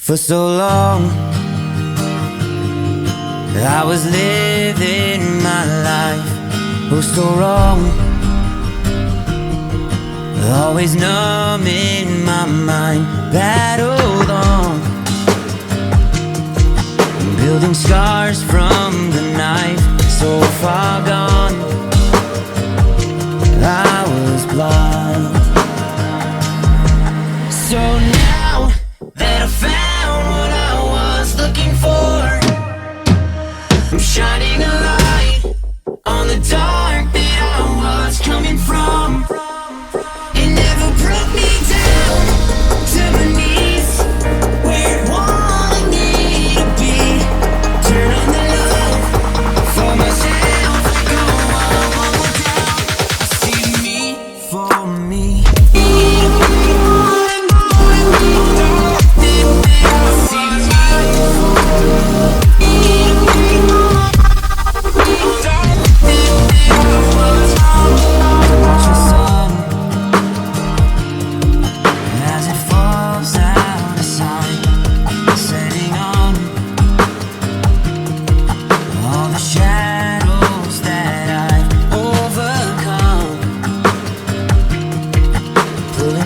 For so long I was living my life, oh so wrong, always numb in my mind, battled on, building scars from the knife, so far gone, I was blind. So now that I found what I was looking for, I'm shining a light on the dark that I was coming from. It never broke me down to my knees, where it wanted me to be. Turn on the love for myself, go on down. I see me for me.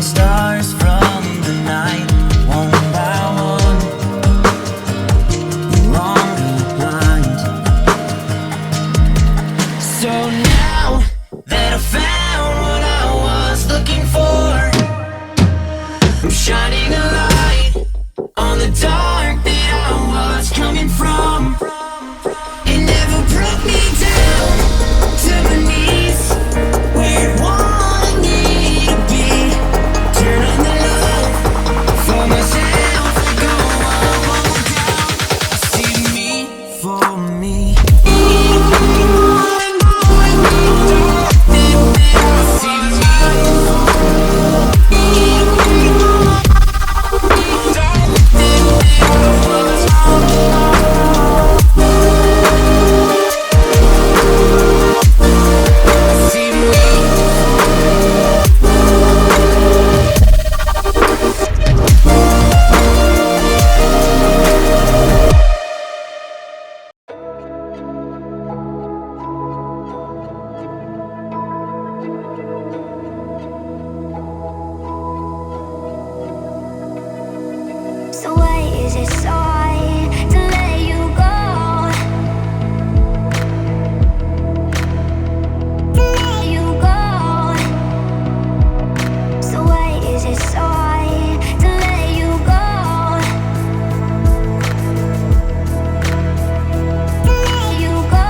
Stars from the night, one by one, no longer blind. So now that I found what I was looking for, I'm shining a light on the dark that I was coming from. It never broke me down to my knees, where it wanted me to be. Turn on the love for myself, go on down. I see me for me. So why is it so hard to let you go? To let you go. So why is it so hard to let you go? To let you go.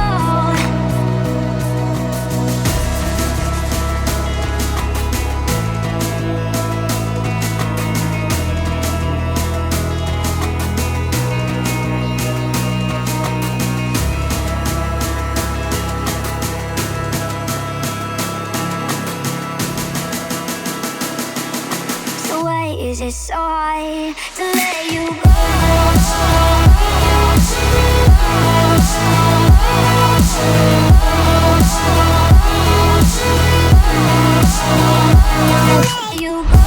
So why is it so hard to let you go? Let you go.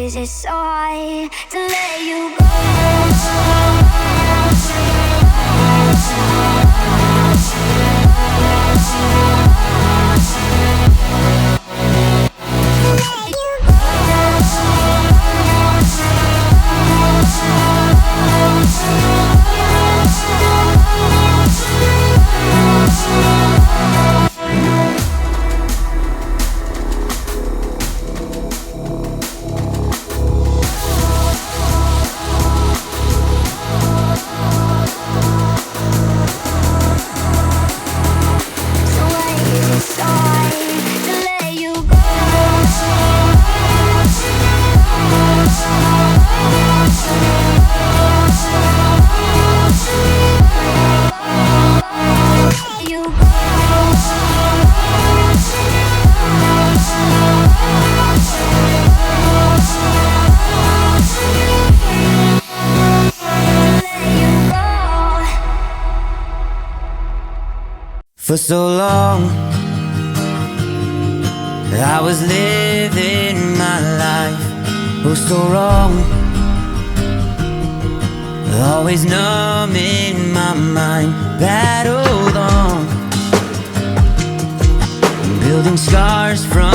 is it so hard to let you For so long I was living my life, oh so wrong, always numb in my mind, battled on, building scars from